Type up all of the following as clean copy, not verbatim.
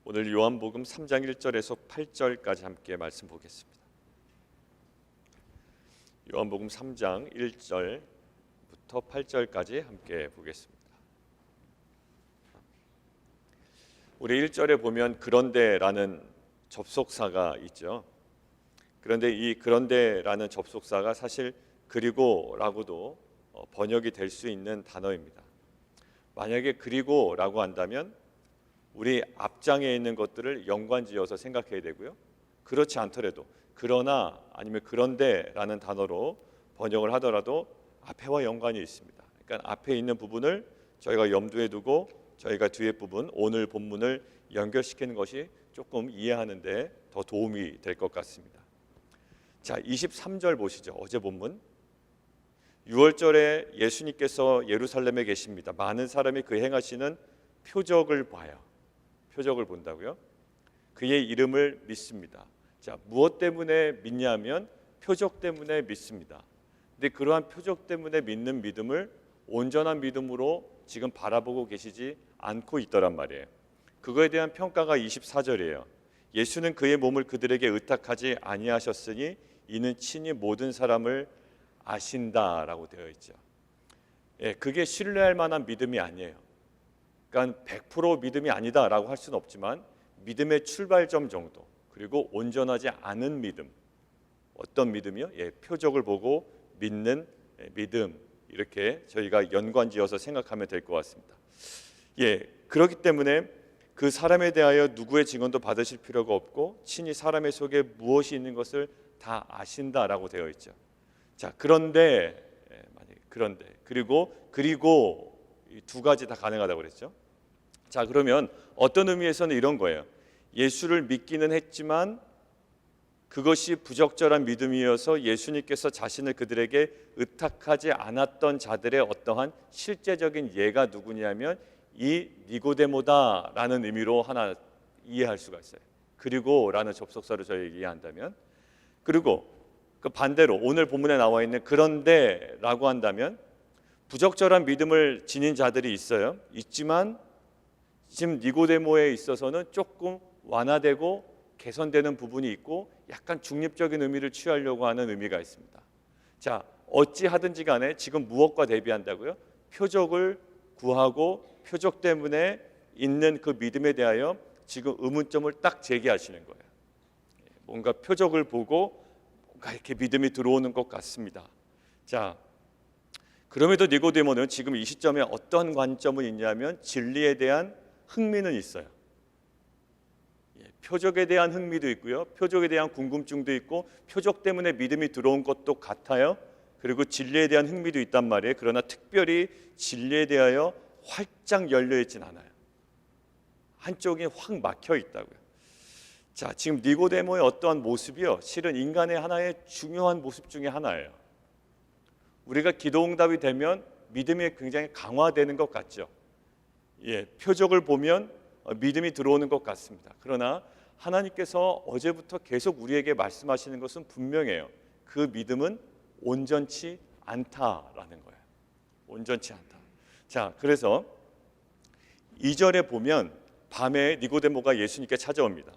오늘 요한복음 3장 1절에서 8절까지 함께 말씀 보겠습니다. 요한복음 3장 1절부터 8절까지 함께 보겠습니다. 우리 1절에 보면 그런데라는 접속사가 있죠. 그런데 이 그런데라는 접속사가 사실 그리고라고도 번역이 될 수 있는 단어입니다. 만약에 그리고라고 한다면 우리 앞장에 있는 것들을 연관지어서 생각해야 되고요. 그렇지 않더라도 그러나 아니면 그런데라는 단어로 번역을 하더라도 앞에와 연관이 있습니다. 그러니까 앞에 있는 부분을 저희가 염두에 두고 저희가 뒤에 부분, 오늘 본문을 연결시키는 것이 조금 이해하는 데 더 도움이 될 것 같습니다. 자, 23절 보시죠. 어제 본문. 6월절에 예수님께서 예루살렘에 계십니다. 많은 사람이 그 행하시는 표적을 봐요. 표적을 본다고요? 그의 이름을 믿습니다. 자, 무엇 때문에 믿냐면 표적 때문에 믿습니다. 근데 그러한 표적 때문에 믿는 믿음을 온전한 믿음으로 지금 바라보고 계시지 않고 있더란 말이에요. 그거에 대한 평가가 24절이에요. 예수는 그의 몸을 그들에게 의탁하지 아니하셨으니 이는 친히 모든 사람을 아신다라고 되어 있죠. 그게 신뢰할 만한 믿음이 아니에요. 그러니까 100% 믿음이 아니다라고 할 수는 없지만 믿음의 출발점 정도, 그리고 온전하지 않은 믿음. 어떤 믿음이요? 표적을 보고 믿는 믿음. 이렇게 저희가 연관지어서 생각하면 될 것 같습니다. 그렇기 때문에 그 사람에 대하여 누구의 증언도 받으실 필요가 없고 친히 사람의 속에 무엇이 있는 것을 다 아신다라고 되어 있죠. 자, 그런데 그리고 이 두 가지 다 가능하다고 그랬죠. 자, 그러면 어떤 의미에서는 이런 거예요. 예수를 믿기는 했지만 그것이 부적절한 믿음이어서 예수님께서 자신을 그들에게 의탁하지 않았던 자들의 어떠한 실제적인 예가 누구냐면 이 니고데모다라는 의미로 하나 이해할 수가 있어요. 그리고라는 접속사로 저희 이해한다면, 그리고 그 반대로 오늘 본문에 나와 있는 그런데라고 한다면 부적절한 믿음을 지닌 자들이 있어요. 있지만 지금 니고데모에 있어서는 조금 완화되고 개선되는 부분이 있고 약간 중립적인 의미를 취하려고 하는 의미가 있습니다. 자, 어찌 하든지 간에 지금 무엇과 대비한다고요? 표적을 구하고 표적 때문에 있는 그 믿음에 대하여 지금 의문점을 딱 제기하시는 거예요. 뭔가 표적을 보고 뭔가 이렇게 믿음이 들어오는 것 같습니다. 자, 그럼에도 니고데모는 지금 이 시점에 어떤 관점은 있냐면 진리에 대한 흥미는 있어요. 표적에 대한 흥미도 있고요. 표적에 대한 궁금증도 있고 표적 때문에 믿음이 들어온 것도 같아요. 그리고 진리에 대한 흥미도 있단 말이에요. 그러나 특별히 진리에 대하여 활짝 열려 있진 않아요. 한쪽이 확 막혀 있다고요. 자, 지금 니고데모의 어떠한 모습이요, 실은 인간의 하나의 중요한 모습 중에 하나예요. 우리가 기도응답이 되면 믿음이 굉장히 강화되는 것 같죠. 표적을 보면 믿음이 들어오는 것 같습니다. 그러나 하나님께서 어제부터 계속 우리에게 말씀하시는 것은 분명해요. 그 믿음은 온전치 않다라는 거예요. 온전치 않다. 자, 그래서 2절에 보면 밤에 니고데모가 예수님께 찾아옵니다.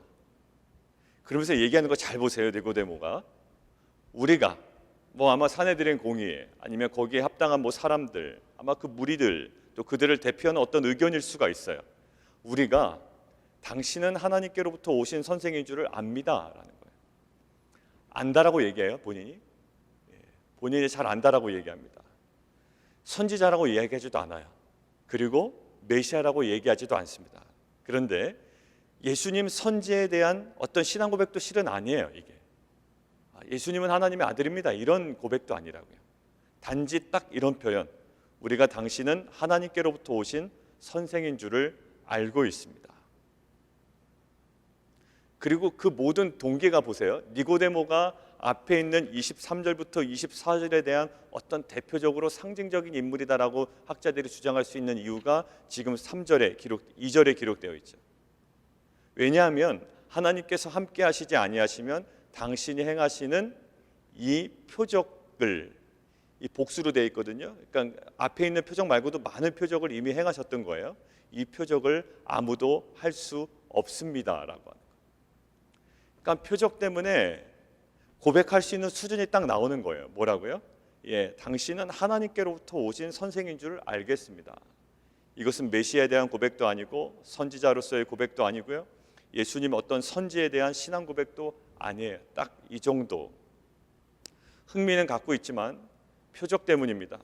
그러면서 얘기하는 거 잘 보세요. 니고데모가 우리가 아마 사내들인 공의 아니면 거기에 합당한 사람들, 아마 그 무리들, 또 그들을 대표하는 어떤 의견일 수가 있어요. 우리가 당신은 하나님께로부터 오신 선생인 줄을 압니다라는 거예요. 안다라고 얘기해요. 본인이 잘 안다라고 얘기합니다. 선지자라고 얘기하지도 않아요. 그리고 메시아라고 얘기하지도 않습니다. 그런데 예수님 선지에 대한 어떤 신앙 고백도 실은 아니에요. 이게 예수님은 하나님의 아들입니다, 이런 고백도 아니라고요. 단지 딱 이런 표현, 우리가 당신은 하나님께로부터 오신 선생인 줄을 알고 있습니다. 그리고 그 모든 동기가 보세요. 니고데모가 앞에 있는 23절부터 24절에 대한 어떤 대표적으로 상징적인 인물이다라고 학자들이 주장할 수 있는 이유가 지금 2절에 기록되어 있죠. 왜냐하면 하나님께서 함께 하시지 아니하시면 당신이 행하시는 이 표적을, 이 복수로 되어 있거든요. 그러니까 앞에 있는 표적 말고도 많은 표적을 이미 행하셨던 거예요. 이 표적을 아무도 할 수 없습니다라고 하는 거예요. 그러니까 표적 때문에 고백할 수 있는 수준이 딱 나오는 거예요. 뭐라고요? 당신은 하나님께로부터 오신 선생인 줄 알겠습니다. 이것은 메시아에 대한 고백도 아니고 선지자로서의 고백도 아니고요. 예수님 어떤 선지에 대한 신앙 고백도 아니에요. 딱 이 정도. 흥미는 갖고 있지만 표적 때문입니다.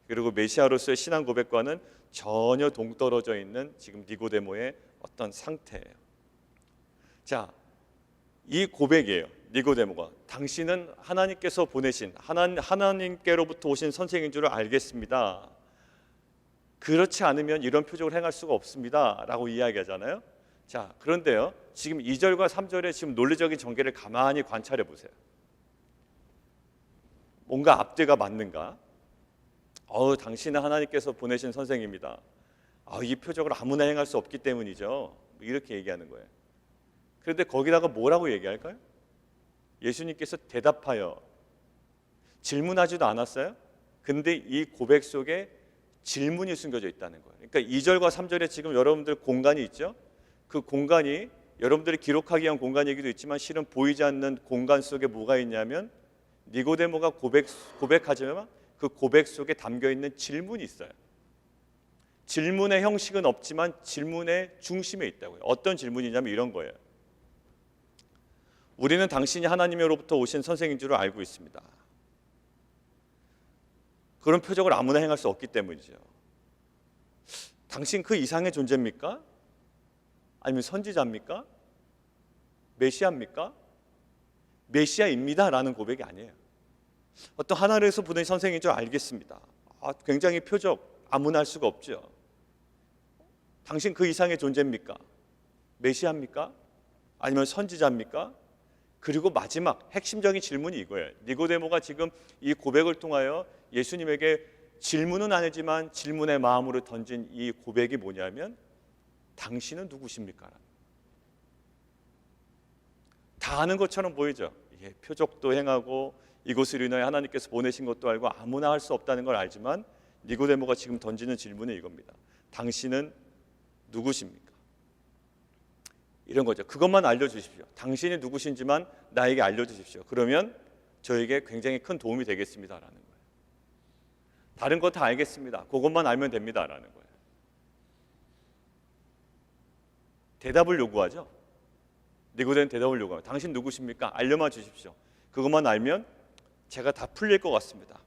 그리고 메시아로서의 신앙 고백과는 전혀 동떨어져 있는 지금 니고데모의 어떤 상태예요. 자, 이 고백이에요. 니고데모가 당신은 하나님께서 보내신 하나님께로부터 오신 선생인 줄 알겠습니다. 그렇지 않으면 이런 표적을 행할 수가 없습니다 라고 이야기하잖아요. 자, 그런데요, 지금 2절과 3절의 지금 논리적인 전개를 가만히 관찰해 보세요. 뭔가 앞뒤가 맞는가? 당신은 하나님께서 보내신 선생입니다. 이 표적을 아무나 행할 수 없기 때문이죠. 이렇게 얘기하는 거예요. 그런데 거기다가 뭐라고 얘기할까요? 예수님께서 대답하여, 질문하지도 않았어요. 근데 이 고백 속에 질문이 숨겨져 있다는 거예요. 그러니까 2절과 3절에 지금 여러분들 공간이 있죠. 그 공간이 여러분들이 기록하기 위한 공간이기도 있지만 실은 보이지 않는 공간 속에 뭐가 있냐면 니고데모가 고백하지만 그 고백 속에 담겨 있는 질문이 있어요. 질문의 형식은 없지만 질문의 중심에 있다고요. 어떤 질문이냐면 이런 거예요. 우리는 당신이 하나님으로부터 오신 선생인 줄 알고 있습니다. 그런 표적을 아무나 행할 수 없기 때문이죠. 당신 그 이상의 존재입니까? 아니면 선지자입니까? 메시아입니까? 메시아입니다 라는 고백이 아니에요. 어떤 하나님에서 보낸 선생인 줄 알겠습니다. 굉장히 표적 아무나 할 수가 없죠. 당신 그 이상의 존재입니까? 메시아입니까? 아니면 선지자입니까? 그리고 마지막 핵심적인 질문이 이거예요. 니고데모가 지금 이 고백을 통하여 예수님에게 질문은 아니지만 질문의 마음으로 던진 이 고백이 뭐냐면 당신은 누구십니까? 다 아는 것처럼 보이죠. 표적도 행하고 이곳을 인하여 하나님께서 보내신 것도 알고 아무나 할 수 없다는 걸 알지만 니고데모가 지금 던지는 질문은 이겁니다. 당신은 누구십니까? 이런 거죠. 그것만 알려주십시오. 당신이 누구신지만 나에게 알려주십시오. 그러면 저에게 굉장히 큰 도움이 되겠습니다라는 거예요. 다른 거 다 알겠습니다. 그것만 알면 됩니다라는 거예요. 대답을 요구하죠. 니고데모는 대답을 요구합니다. 당신 누구십니까? 알려만 주십시오. 그것만 알면 제가 다 풀릴 것 같습니다.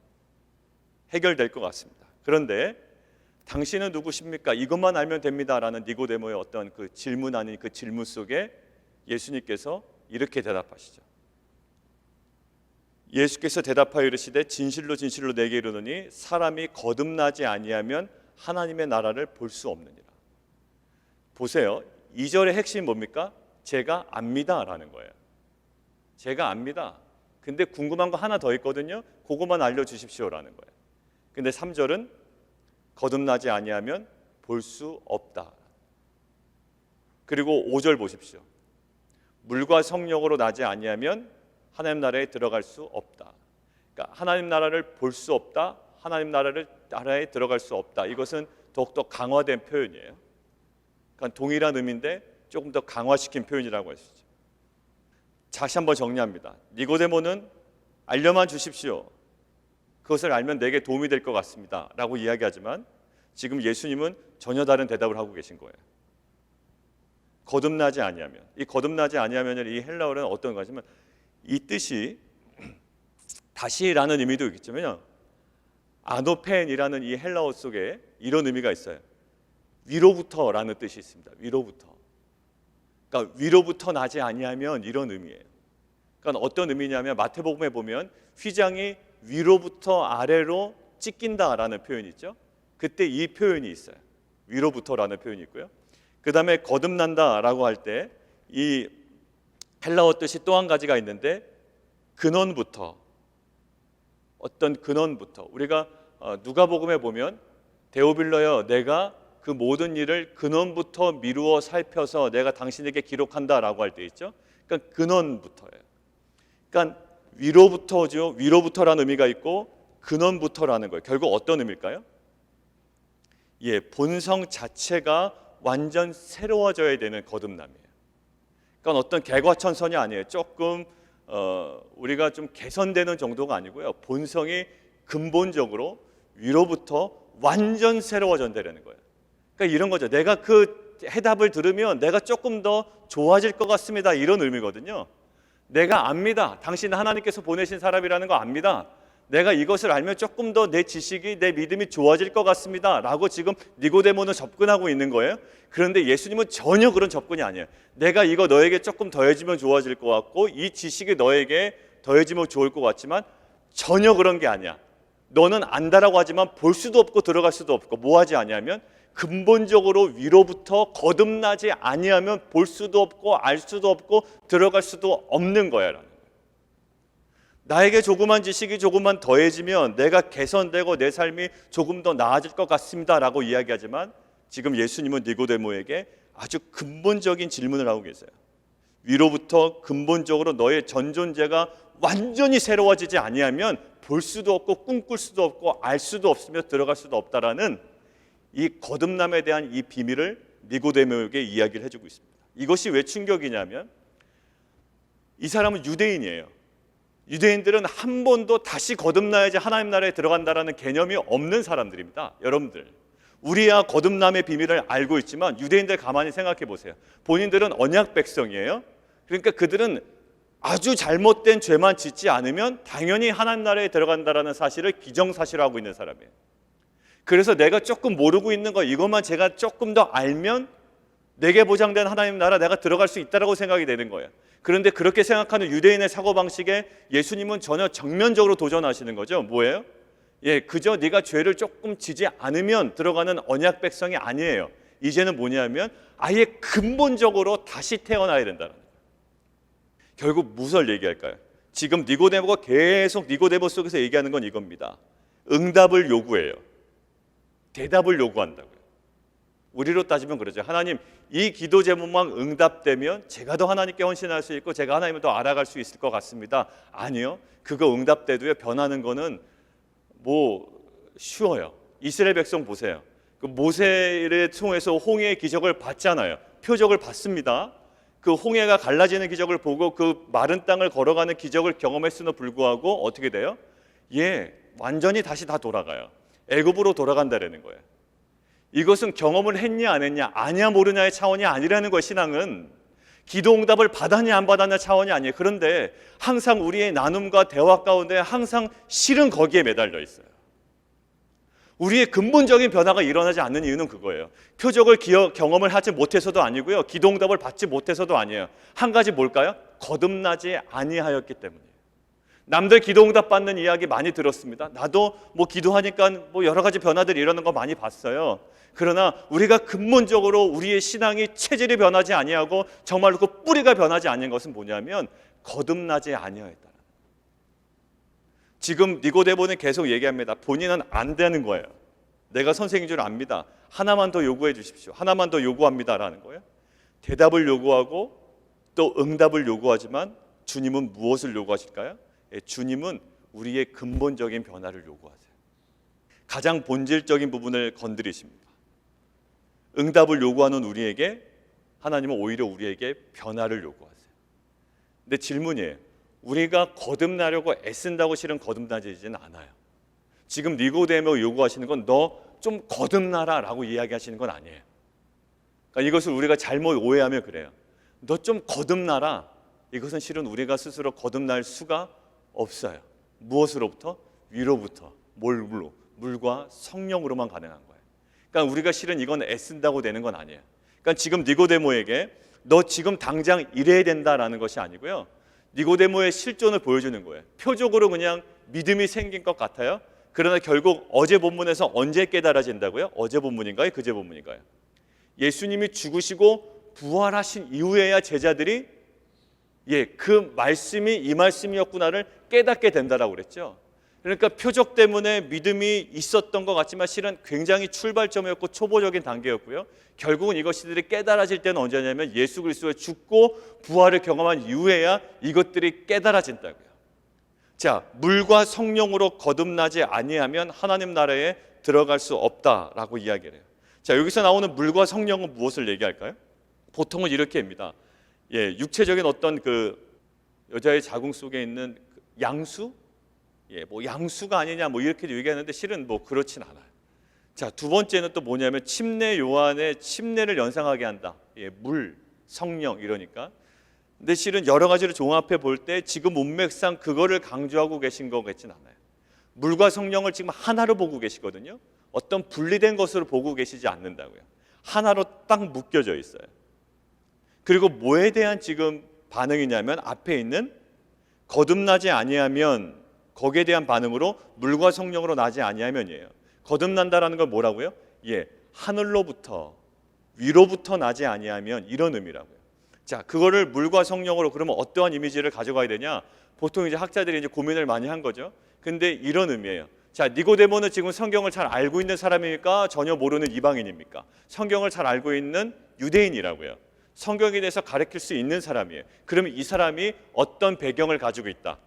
해결될 것 같습니다. 그런데 당신은 누구십니까? 이것만 알면 됩니다라는 니고데모의 어떤 그 질문 아닌 그 질문 속에 예수님께서 이렇게 대답하시죠. 예수께서 대답하여 이르시되 진실로 진실로 내게 이르노니 사람이 거듭나지 아니하면 하나님의 나라를 볼 수 없느니라. 보세요. 2절의 핵심이 뭡니까? 제가 압니다라는 거예요. 제가 압니다. 근데 궁금한 거 하나 더 있거든요. 그것만 알려주십시오라는 거예요. 근데 3절은 거듭나지 아니하면 볼 수 없다. 그리고 5절 보십시오. 물과 성령으로 나지 아니하면 하나님 나라에 들어갈 수 없다. 그러니까 하나님 나라를 볼 수 없다. 하나님 나라에 들어갈 수 없다. 이것은 더욱더 강화된 표현이에요. 그러니까 동일한 의미인데 조금 더 강화시킨 표현이라고 할 수 있죠. 다시 한번 정리합니다. 니고데모는 알려만 주십시오. 그것을 알면 내게 도움이 될 것 같습니다 라고 이야기하지만 지금 예수님은 전혀 다른 대답을 하고 계신 거예요. 거듭나지 아니하면, 이 거듭나지 아니하면 이 헬라어는 어떤 거냐면 이 뜻이 다시라는 의미도 있겠지만요, 아노펜이라는 이 헬라어 속에 이런 의미가 있어요. 위로부터라는 뜻이 있습니다. 위로부터. 그러니까 위로부터 나지 아니하면 이런 의미예요. 그러니까 어떤 의미냐면 마태복음에 보면 휘장이 위로부터 아래로 찢긴다라는 표현이 있죠. 그때 이 표현이 있어요. 위로부터라는 표현이 있고요. 그 다음에 거듭난다라고 할 때 이 헬라어 뜻이 또 한 가지가 있는데 근원부터, 어떤 근원부터. 우리가 누가복음에 보면 데오빌러여 내가 그 모든 일을 근원부터 미루어 살펴서 내가 당신에게 기록한다라고 할 때 있죠. 그러니까 근원부터예요. 그러니까 위로부터죠. 위로부터라는 의미가 있고 근원부터라는 거예요. 결국 어떤 의미일까요? 본성 자체가 완전 새로워져야 되는 거듭남이에요. 그러니까 어떤 개과천선이 아니에요. 조금 우리가 좀 개선되는 정도가 아니고요. 본성이 근본적으로 위로부터 완전 새로워진다는 거예요. 그러니까 이런 거죠. 내가 그 해답을 들으면 내가 조금 더 좋아질 것 같습니다. 이런 의미거든요. 내가 압니다. 당신 하나님께서 보내신 사람이라는 거 압니다. 내가 이것을 알면 조금 더 내 지식이, 내 믿음이 좋아질 것 같습니다 라고 지금 니고데모는 접근하고 있는 거예요. 그런데 예수님은 전혀 그런 접근이 아니에요. 내가 이거 너에게 조금 더해지면 좋아질 것 같고 이 지식이 너에게 더해지면 좋을 것 같지만 전혀 그런 게 아니야. 너는 안다라고 하지만 볼 수도 없고 들어갈 수도 없고 뭐 하지 아니하면 근본적으로 위로부터 거듭나지 아니하면 볼 수도 없고 알 수도 없고 들어갈 수도 없는 거야. 나에게 조그만 지식이 조금만 더해지면 내가 개선되고 내 삶이 조금 더 나아질 것 같습니다 라고 이야기하지만 지금 예수님은 니고데모에게 아주 근본적인 질문을 하고 계세요. 위로부터 근본적으로 너의 전 존재가 완전히 새로워지지 아니하면 볼 수도 없고 꿈꿀 수도 없고 알 수도 없으며 들어갈 수도 없다라는 이 거듭남에 대한 이 비밀을 니고데모에게 이야기를 해주고 있습니다. 이것이 왜 충격이냐면 이 사람은 유대인이에요. 유대인들은 한 번도 다시 거듭나야지 하나님 나라에 들어간다라는 개념이 없는 사람들입니다. 여러분들, 우리야 거듭남의 비밀을 알고 있지만 유대인들 가만히 생각해 보세요. 본인들은 언약 백성이에요. 그러니까 그들은 아주 잘못된 죄만 짓지 않으면 당연히 하나님 나라에 들어간다라는 사실을 기정사실화하고 있는 사람이에요. 그래서 내가 조금 모르고 있는 거 이것만 제가 조금 더 알면 내게 보장된 하나님 나라 내가 들어갈 수 있다라고 생각이 되는 거예요. 그런데 그렇게 생각하는 유대인의 사고방식에 예수님은 전혀 정면적으로 도전하시는 거죠. 뭐예요? 그저 네가 죄를 조금 지지 않으면 들어가는 언약 백성이 아니에요. 이제는 뭐냐면 아예 근본적으로 다시 태어나야 된다는 거예요. 결국 무엇을 얘기할까요? 지금 니고데모가 계속 니고데모 속에서 얘기하는 건 이겁니다. 응답을 요구해요. 대답을 요구한다고요. 우리로 따지면 그러죠. 하나님, 이 기도 제목만 응답되면 제가 더 하나님께 헌신할 수 있고 제가 하나님을 더 알아갈 수 있을 것 같습니다. 아니요. 그거 응답돼도요. 변하는 거는 쉬워요. 이스라엘 백성 보세요. 그 모세를 통해서 홍해의 기적을 봤잖아요. 표적을 봤습니다. 그 홍해가 갈라지는 기적을 보고 그 마른 땅을 걸어가는 기적을 경험했음에도 불구하고 어떻게 돼요? 완전히 다시 다 돌아가요. 애굽으로 돌아간다라는 거예요. 이것은 경험을 했냐 안 했냐 아냐 모르냐의 차원이 아니라는 거예요. 신앙은 기도 응답을 받았냐 안 받았냐 차원이 아니에요. 그런데 항상 우리의 나눔과 대화 가운데 항상 실은 거기에 매달려 있어요. 우리의 근본적인 변화가 일어나지 않는 이유는 그거예요. 표적을 경험을 하지 못해서도 아니고요. 기도 응답을 받지 못해서도 아니에요. 한 가지 뭘까요? 거듭나지 아니하였기 때문이에요. 남들 기도 응답 받는 이야기 많이 들었습니다. 나도 기도하니까 여러 가지 변화들이 일어나는 거 많이 봤어요. 그러나 우리가 근본적으로 우리의 신앙이 체질이 변하지 아니하고 정말로 그 뿌리가 변하지 않는 것은 뭐냐면 거듭나지 아니하였다. 지금 니고데모는 계속 얘기합니다. 본인은 안 되는 거예요. 내가 선생인 줄 압니다. 하나만 더 요구해 주십시오. 하나만 더 요구합니다라는 거예요. 대답을 요구하고 또 응답을 요구하지만 주님은 무엇을 요구하실까요? 주님은 우리의 근본적인 변화를 요구하세요. 가장 본질적인 부분을 건드리십니다. 응답을 요구하는 우리에게 하나님은 오히려 우리에게 변화를 요구하세요. 근데 질문이에요. 우리가 거듭나려고 애쓴다고 실은 거듭나지는 않아요. 지금 니고데모 요구하시는 건 너 좀 거듭나라 라고 이야기하시는 건 아니에요. 그러니까 이것을 우리가 잘못 오해하면 그래요. 너 좀 거듭나라. 이것은 실은 우리가 스스로 거듭날 수가 없어요. 무엇으로부터? 위로부터. 뭘로? 물과 성령으로만 가능한 거예요. 그러니까 우리가 실은 이건 애쓴다고 되는 건 아니에요. 그러니까 지금 니고데모에게 너 지금 당장 이래야 된다라는 것이 아니고요. 니고데모의 실존을 보여주는 거예요. 표적으로 그냥 믿음이 생긴 것 같아요. 그러나 결국 어제 본문에서 언제 깨달아진다고요? 어제 본문인가요? 그제 본문인가요? 예수님이 죽으시고 부활하신 이후에야 제자들이 그 말씀이 이 말씀이었구나를 깨닫게 된다라고 그랬죠. 그러니까 표적 때문에 믿음이 있었던 것 같지만 실은 굉장히 출발점이었고 초보적인 단계였고요. 결국은 이것들이 깨달아질 때는 언제냐면 예수 그리스도의 죽고 부활을 경험한 이후에야 이것들이 깨달아진다고요. 자, 물과 성령으로 거듭나지 아니하면 하나님 나라에 들어갈 수 없다라고 이야기를 해요. 자, 여기서 나오는 물과 성령은 무엇을 얘기할까요? 보통은 이렇게 합니다. 육체적인 어떤 그 여자의 자궁 속에 있는 그 양수, 뭐 양수가 아니냐 뭐 이렇게 얘기하는데 실은 뭐 그렇진 않아요. 자, 두 번째는 또 뭐냐면 침례 요한의 침례를 연상하게 한다. 물, 성령 이러니까. 근데 실은 여러 가지를 종합해 볼 때 지금 문맥상 그거를 강조하고 계신 것 같진 않아요. 물과 성령을 지금 하나로 보고 계시거든요. 어떤 분리된 것으로 보고 계시지 않는다고요. 하나로 딱 묶여져 있어요. 그리고 뭐에 대한 지금 반응이냐면 앞에 있는 거듭나지 아니하면, 거기에 대한 반응으로 물과 성령으로 나지 아니하면이에요. 거듭난다라는 건 뭐라고요? 하늘로부터, 위로부터 나지 아니하면, 이런 의미라고요. 자, 그거를 물과 성령으로 그러면 어떠한 이미지를 가져가야 되냐? 보통 이제 학자들이 이제 고민을 많이 한 거죠. 근데 이런 의미예요. 자, 니고데모는 지금 성경을 잘 알고 있는 사람입니까? 전혀 모르는 이방인입니까? 성경을 잘 알고 있는 유대인이라고요. 성경에 대해서 가르칠 수 있는 사람이에요. 그러면 이 사람이 어떤 배경을 가지고 있다?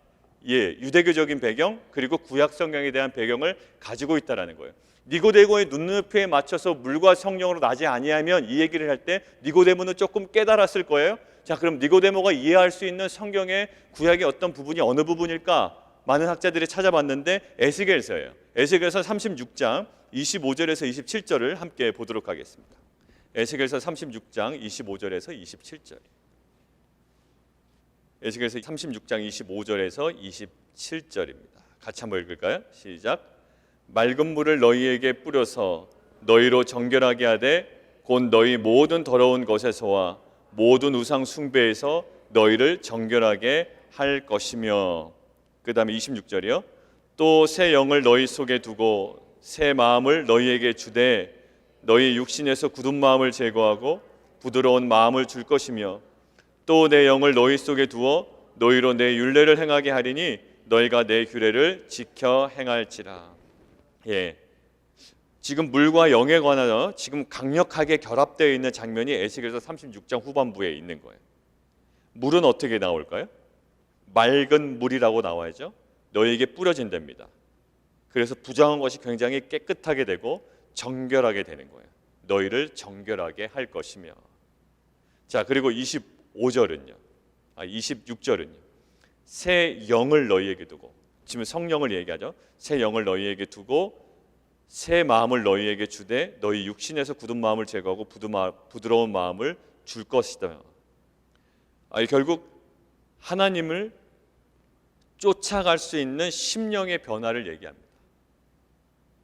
유대교적인 배경, 그리고 구약 성경에 대한 배경을 가지고 있다라는 거예요. 니고데모의 눈높이에 맞춰서 물과 성령으로 나지 아니하면, 이 얘기를 할 때 니고데모는 조금 깨달았을 거예요. 자, 그럼 니고데모가 이해할 수 있는 성경의 구약의 어떤 부분이 어느 부분일까? 많은 학자들이 찾아봤는데 에스겔서예요. 에스겔서 36장 25절에서 27절을 함께 보도록 하겠습니다. 에스겔서 36장 25절에서 27절. 에스겔서 36장 25절에서 27절입니다. 같이 한번 읽을까요? 시작. 맑은 물을 너희에게 뿌려서 너희로 정결하게 하되 곧 너희 모든 더러운 것에서와 모든 우상 숭배에서 너희를 정결하게 할 것이며, 그 다음에 26절이요. 또 새 영을 너희 속에 두고 새 마음을 너희에게 주되 너희 육신에서 굳은 마음을 제거하고 부드러운 마음을 줄 것이며, 또 내 영을 너희 속에 두어 너희로 내 율례를 행하게 하리니 너희가 내 규례를 지켜 행할지라. 지금 물과 영에 관하여 지금 강력하게 결합되어 있는 장면이 에스겔서 36장 후반부에 있는 거예요. 물은 어떻게 나올까요? 맑은 물이라고 나와야죠. 너희에게 뿌려진답니다. 그래서 부정한 것이 굉장히 깨끗하게 되고 정결하게 되는 거예요. 너희를 정결하게 할 것이며. 자, 그리고 26절은요. 새 영을 너희에게 두고, 지금 성령을 얘기하죠. 새 영을 너희에게 두고 새 마음을 너희에게 주되 너희 육신에서 굳은 마음을 제거하고 부드러운 마음을 줄 것이다. 결국 하나님을 쫓아갈 수 있는 심령의 변화를 얘기합니다.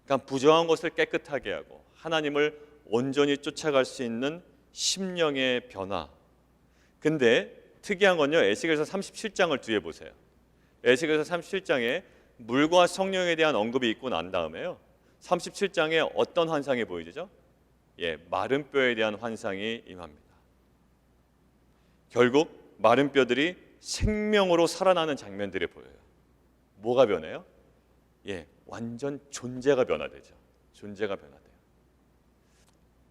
그러니까 부정한 것을 깨끗하게 하고 하나님을 온전히 쫓아갈 수 있는 심령의 변화. 근데 특이한 건요, 에스겔서 37장을 뒤에 보세요. 에스겔서 37장에 물과 성령에 대한 언급이 있고 난 다음에요, 37장에 어떤 환상이 보이죠? 마른 뼈에 대한 환상이 임합니다. 결국 마른 뼈들이 생명으로 살아나는 장면들이 보여요. 뭐가 변해요? 완전 존재가 변화되죠. 존재가 변화돼요.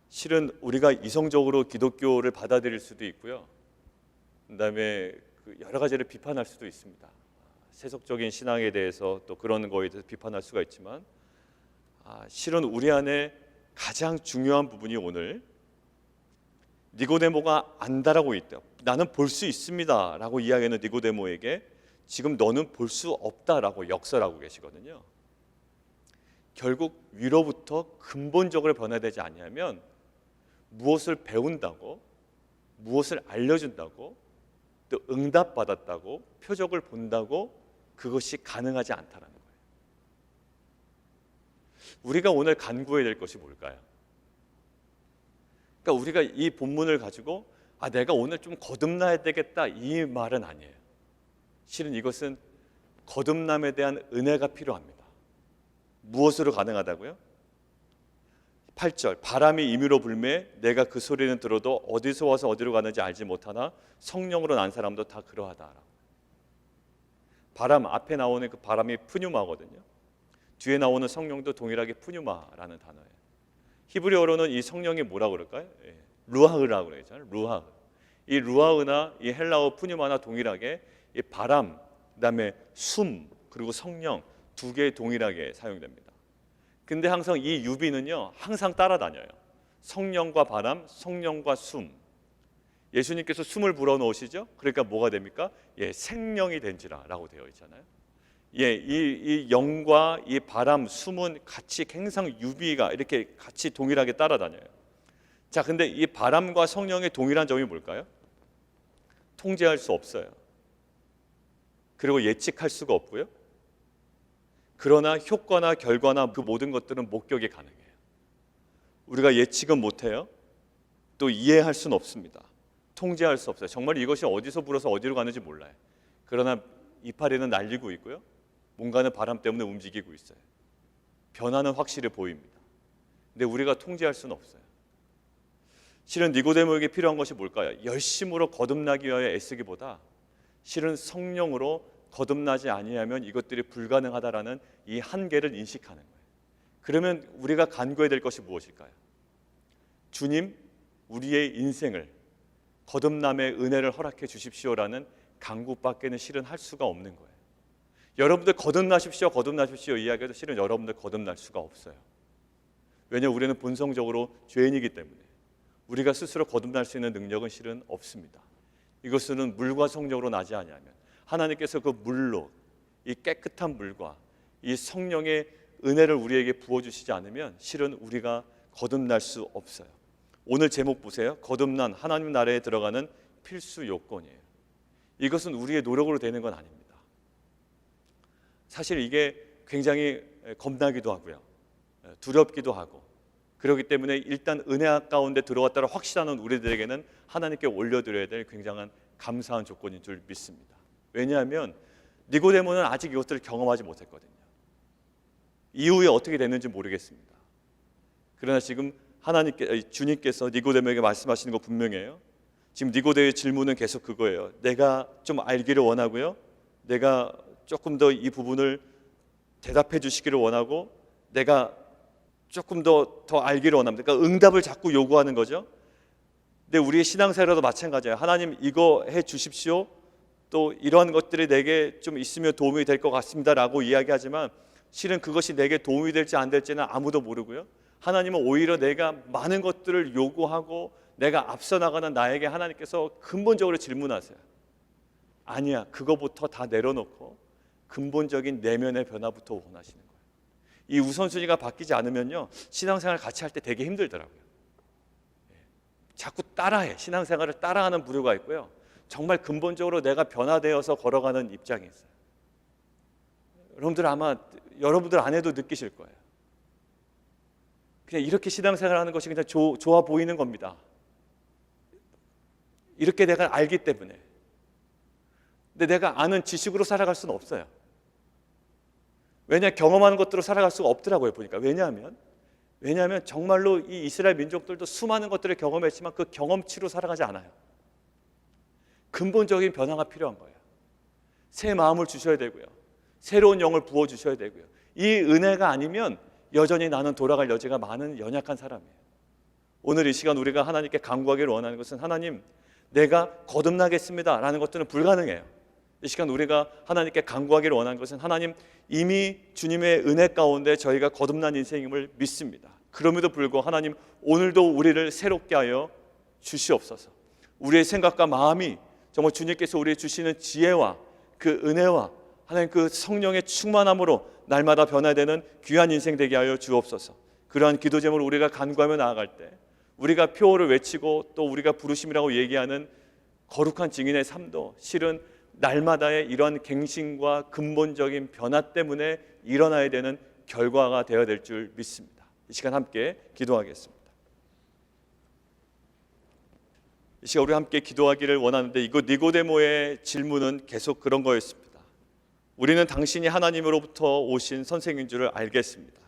실은 우리가 이성적으로 기독교를 받아들일 수도 있고요. 그다음에 여러 가지를 비판할 수도 있습니다. 세속적인 신앙에 대해서 또 그런 거에 대해서 비판할 수가 있지만, 실은 우리 안에 가장 중요한 부분이 오늘 니고데모가 안다라고 있다. 나는 볼 수 있습니다 라고 이야기하는 니고데모에게 지금 너는 볼 수 없다라고 역설하고 계시거든요. 결국 위로부터 근본적으로 변화되지 않으면 무엇을 배운다고, 무엇을 알려준다고, 또 응답받았다고, 표적을 본다고 그것이 가능하지 않다라는 거예요. 우리가 오늘 간구해야 될 것이 뭘까요? 그러니까 우리가 이 본문을 가지고 내가 오늘 좀 거듭나야 되겠다, 이 말은 아니에요. 실은 이것은 거듭남에 대한 은혜가 필요합니다. 무엇으로 가능하다고요? 8절, 바람이 임의로 불매 내가 그 소리는 들어도 어디서 와서 어디로 가는지 알지 못하나 성령으로 난 사람도 다 그러하다. 바람, 앞에 나오는 그 바람이 푸뉴마거든요. 뒤에 나오는 성령도 동일하게 푸뉴마라는 단어예요. 히브리어로는 이 성령이 뭐라고 그럴까요? 루하흐라고 그러잖아요. 루하흐. 이 루하흐나 이 헬라어 푸뉴마나 동일하게 이 바람, 그다음에 숨, 그리고 성령 두 개 동일하게 사용됩니다. 근데 항상 이 유비는요, 항상 따라다녀요. 성령과 바람, 성령과 숨. 예수님께서 숨을 불어넣으시죠? 그러니까 뭐가 됩니까? 생명이 된지라라고 되어 있잖아요. 이 영과 이 바람, 숨은 같이 항상 유비가 이렇게 같이 동일하게 따라다녀요. 자, 근데 이 바람과 성령의 동일한 점이 뭘까요? 통제할 수 없어요. 그리고 예측할 수가 없고요. 그러나 효과나 결과나 그 모든 것들은 목격이 가능해요. 우리가 예측은 못해요. 또 이해할 수는 없습니다. 통제할 수 없어요. 정말 이것이 어디서 불어서 어디로 가는지 몰라요. 그러나 이파리는 날리고 있고요. 뭔가는 바람 때문에 움직이고 있어요. 변화는 확실히 보입니다. 근데 우리가 통제할 수는 없어요. 실은 니고데모에게 필요한 것이 뭘까요? 열심으로 거듭나기 위하여 애쓰기보다 실은 성령으로 거듭나지 아니하면 이것들이 불가능하다라는 이 한계를 인식하는 거예요. 그러면 우리가 간구해야 될 것이 무엇일까요? 주님, 우리의 인생을 거듭남의 은혜를 허락해 주십시오라는 간구밖에는 실은 할 수가 없는 거예요. 여러분들 거듭나십시오, 거듭나십시오 이야기해도 실은 여러분들 거듭날 수가 없어요. 왜냐하면 우리는 본성적으로 죄인이기 때문에 우리가 스스로 거듭날 수 있는 능력은 실은 없습니다. 이것은 물과 성령으로 나지 아니하면 하나님께서 그 물로, 이 깨끗한 물과 이 성령의 은혜를 우리에게 부어주시지 않으면 실은 우리가 거듭날 수 없어요. 오늘 제목 보세요. 거듭난 하나님 나라에 들어가는 필수 요건이에요. 이것은 우리의 노력으로 되는 건 아닙니다. 사실 이게 굉장히 겁나기도 하고요. 두렵기도 하고, 그렇기 때문에 일단 은혜 가운데 들어왔다라 확신하는 우리들에게는 하나님께 올려드려야 될 굉장한 감사한 조건인 줄 믿습니다. 왜냐하면 니고데모는 아직 이것들을 경험하지 못했거든요. 이후에 어떻게 됐는지 모르겠습니다. 그러나 지금 주님께서 니고데모에게 말씀하시는 거 분명해요. 지금 니고데모의 질문은 계속 그거예요. 내가 좀 알기를 원하고요. 내가 조금 더 이 부분을 대답해 주시기를 원하고, 내가 조금 더 알기를 원합니다. 그러니까 응답을 자꾸 요구하는 거죠. 근데 우리의 신앙생활도 마찬가지예요. 하나님 이거 해 주십시오. 또 이러한 것들이 내게 좀 있으면 도움이 될 것 같습니다라고 이야기하지만 실은 그것이 내게 도움이 될지 안 될지는 아무도 모르고요. 하나님은 오히려 내가 많은 것들을 요구하고 내가 앞서 나가는 나에게 하나님께서 근본적으로 질문하세요. 아니야, 그거부터 다 내려놓고 근본적인 내면의 변화부터 원하시는 거예요. 이 우선순위가 바뀌지 않으면요, 신앙생활 같이 할 때 되게 힘들더라고요. 자꾸 따라해. 신앙생활을 따라하는 부류가 있고요. 정말 근본적으로 내가 변화되어서 걸어가는 입장이 있어요. 여러분들 안에도 느끼실 거예요. 그냥 이렇게 신앙생활하는 것이 그냥 좋아 보이는 겁니다. 이렇게 내가 알기 때문에. 근데 내가 아는 지식으로 살아갈 수는 없어요. 왜냐, 경험하는 것들로 살아갈 수가 없더라고요, 보니까. 왜냐하면 정말로 이 이스라엘 민족들도 수많은 것들을 경험했지만 그 경험치로 살아가지 않아요. 근본적인 변화가 필요한 거예요. 새 마음을 주셔야 되고요. 새로운 영을 부어주셔야 되고요. 이 은혜가 아니면 여전히 나는 돌아갈 여지가 많은 연약한 사람이에요. 오늘 이 시간 우리가 하나님께 간구하기를 원하는 것은 하나님, 내가 거듭나겠습니다 라는 것들은 불가능해요. 이 시간 우리가 하나님께 간구하기를 원하는 것은 하나님, 이미 주님의 은혜 가운데 저희가 거듭난 인생임을 믿습니다. 그럼에도 불구하고 하나님, 오늘도 우리를 새롭게 하여 주시옵소서. 우리의 생각과 마음이 정말 주님께서 우리에게 주시는 지혜와 그 은혜와 하나님 그 성령의 충만함으로 날마다 변화되는 귀한 인생 되게 하여 주옵소서. 그러한 기도 제목을 우리가 간구하며 나아갈 때 우리가 표어를 외치고 또 우리가 부르심이라고 얘기하는 거룩한 증인의 삶도 실은 날마다의 이러한 갱신과 근본적인 변화 때문에 일어나야 되는 결과가 되어야 될 줄 믿습니다. 이 시간 함께 기도하겠습니다. 이 시간 우리 함께 기도하기를 원하는데, 이거 니고데모의 질문은 계속 그런 거였습니다. 우리는 당신이 하나님으로부터 오신 선생인 줄을 알겠습니다.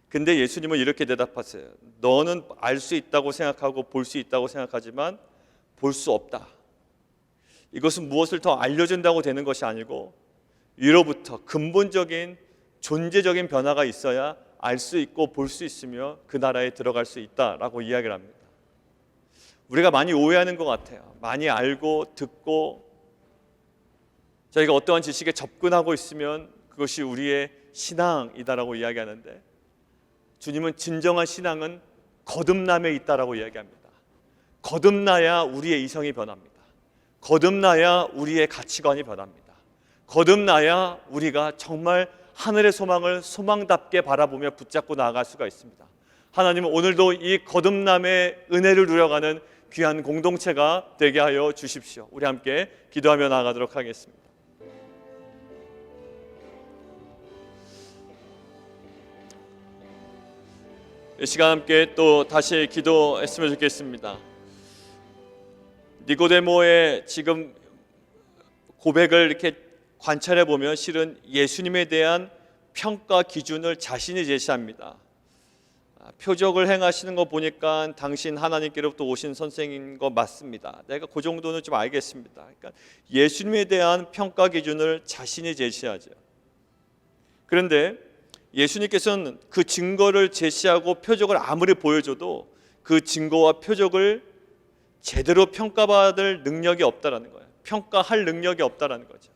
근데 예수님은 이렇게 대답하세요. 너는 알 수 있다고 생각하고 볼 수 있다고 생각하지만 볼 수 없다. 이것은 무엇을 더 알려준다고 되는 것이 아니고 위로부터 근본적인 존재적인 변화가 있어야 알 수 있고 볼 수 있으며 그 나라에 들어갈 수 있다라고 이야기를 합니다. 우리가 많이 오해하는 것 같아요. 많이 알고 듣고 저희가 어떠한 지식에 접근하고 있으면 그것이 우리의 신앙이다라고 이야기하는데, 주님은 진정한 신앙은 거듭남에 있다라고 이야기합니다. 거듭나야 우리의 이성이 변합니다. 거듭나야 우리의 가치관이 변합니다. 거듭나야 우리가 정말 하늘의 소망을 소망답게 바라보며 붙잡고 나아갈 수가 있습니다. 하나님은 오늘도 이 거듭남의 은혜를 누려가는 귀한 공동체가 되게 하여 주십시오. 우리 함께 기도하며 나아가도록 하겠습니다. 이 시간 함께 또 다시 기도했으면 좋겠습니다. 니고데모의 지금 고백을 이렇게 관찰해 보면 실은 예수님에 대한 평가 기준을 자신이 제시합니다. 표적을 행하시는 거 보니까 당신 하나님께로부터 오신 선생인 거 맞습니다. 내가 그 정도는 좀 알겠습니다. 그러니까 예수님에 대한 평가 기준을 자신이 제시하죠. 그런데 예수님께서는 그 증거를 제시하고 표적을 아무리 보여줘도 그 증거와 표적을 제대로 평가받을 능력이 없다라는 거예요. 평가할 능력이 없다라는 거죠.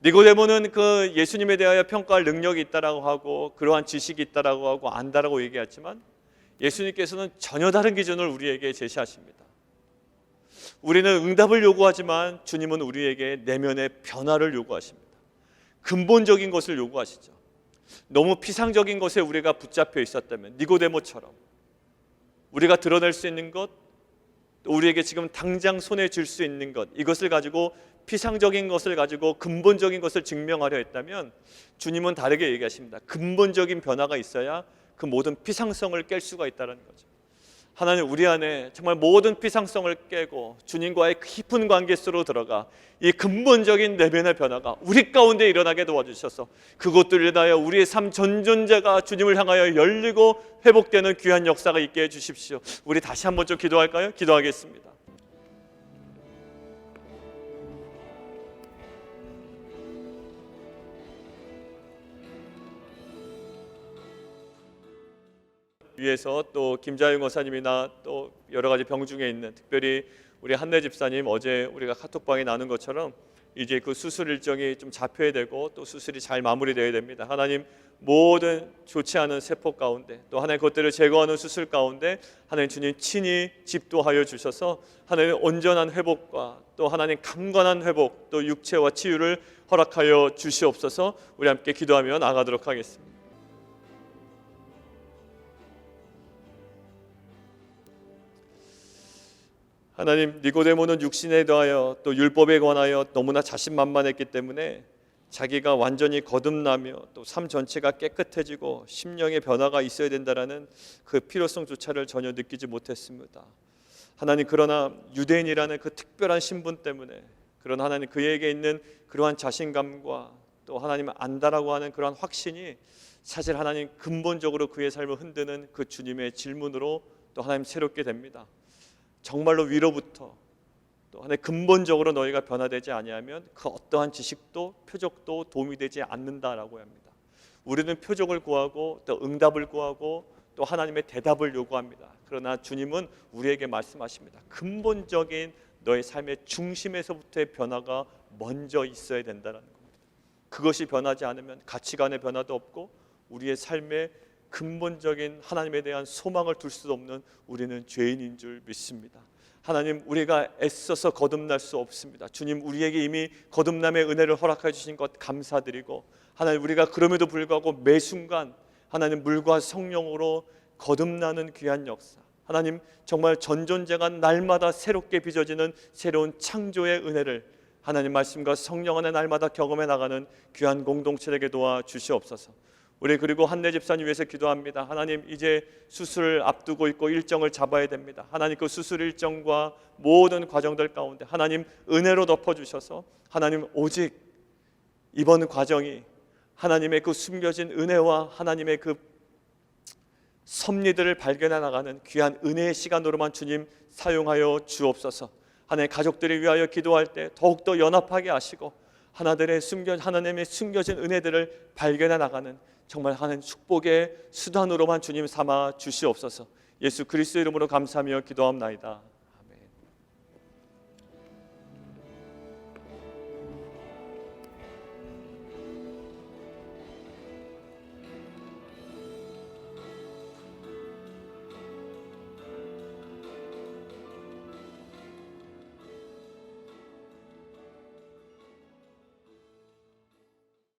니고데모는 그 예수님에 대하여 평가할 능력이 있다라고 하고 그러한 지식이 있다라고 하고 안다라고 얘기했지만 예수님께서는 전혀 다른 기준을 우리에게 제시하십니다. 우리는 응답을 요구하지만 주님은 우리에게 내면의 변화를 요구하십니다. 근본적인 것을 요구하시죠. 너무 피상적인 것에 우리가 붙잡혀 있었다면 니고데모처럼 우리가 드러낼 수 있는 것, 또 우리에게 지금 당장 손에 쥘 수 있는 것, 이것을 가지고 피상적인 것을 가지고 근본적인 것을 증명하려 했다면 주님은 다르게 얘기하십니다. 근본적인 변화가 있어야 그 모든 피상성을 깰 수가 있다는 거죠. 하나님, 우리 안에 정말 모든 피상성을 깨고 주님과의 깊은 관계 속으로 들어가 이 근본적인 내면의 변화가 우리 가운데 일어나게 도와주셔서 그것들을 인하여 우리의 삶 전존재가 주님을 향하여 열리고 회복되는 귀한 역사가 있게 해주십시오. 우리 다시 한번 좀 기도할까요? 기도하겠습니다. 위에서 또 김자영 원사님이나 또 여러 가지 병 중에 있는, 특별히 우리 한내 집사님 어제 우리가 카톡방에 나눈 것처럼 이제 그 수술 일정이 좀 잡혀야 되고 또 수술이 잘 마무리되어야 됩니다. 하나님, 모든 좋지 않은 세포 가운데 또 하나님 그것들을 제거하는 수술 가운데 하나님 주님 친히 집도하여 주셔서 하나님 온전한 회복과 또 하나님 강건한 회복 또 육체와 치유를 허락하여 주시옵소서. 우리 함께 기도하며 나가도록 하겠습니다. 하나님, 니고데모는 육신에 대하여 또 율법에 관하여 너무나 자신만만했기 때문에 자기가 완전히 거듭나며 또 삶 전체가 깨끗해지고 심령의 변화가 있어야 된다라는 그 필요성조차를 전혀 느끼지 못했습니다. 하나님, 그러나 유대인이라는 그 특별한 신분 때문에 그런 하나님 그에게 있는 그러한 자신감과 또 하나님을 안다라고 하는 그러한 확신이 사실 하나님 근본적으로 그의 삶을 흔드는 그 주님의 질문으로 또 하나님 새롭게 됩니다. 정말로 위로부터 또 하나님 근본적으로 너희가 변화되지 아니하면 그 어떠한 지식도 표적도 도움이 되지 않는다라고 합니다. 우리는 표적을 구하고 또 응답을 구하고 또 하나님의 대답을 요구합니다. 그러나 주님은 우리에게 말씀하십니다. 근본적인 너의 삶의 중심에서부터의 변화가 먼저 있어야 된다는 겁니다. 그것이 변하지 않으면 가치관의 변화도 없고 우리의 삶의 근본적인 하나님에 대한 소망을 둘 수도 없는 우리는 죄인인 줄 믿습니다. 하나님, 우리가 애써서 거듭날 수 없습니다. 주님, 우리에게 이미 거듭남의 은혜를 허락해 주신 것 감사드리고 하나님, 우리가 그럼에도 불구하고 매 순간 하나님 물과 성령으로 거듭나는 귀한 역사, 하나님 정말 전존재가 날마다 새롭게 빚어지는 새로운 창조의 은혜를 하나님 말씀과 성령 안에 날마다 경험해 나가는 귀한 공동체 되게 도와 주시옵소서. 우리 그리고 한내 집사님 위해서 기도합니다. 하나님, 이제 수술을 앞두고 있고 일정을 잡아야 됩니다. 하나님, 그 수술 일정과 모든 과정들 가운데 하나님 은혜로 덮어주셔서 하나님 오직 이번 과정이 하나님의 그 숨겨진 은혜와 하나님의 그 섭리들을 발견해 나가는 귀한 은혜의 시간으로만 주님 사용하여 주옵소서. 하나님, 가족들을 위하여 기도할 때 더욱더 연합하게 하시고 하나님의 숨겨진 은혜들을 발견해 나가는 정말 하나님 축복의 수단으로만 주님 삼아 주시옵소서. 예수 그리스도 이름으로 감사하며 기도합나이다.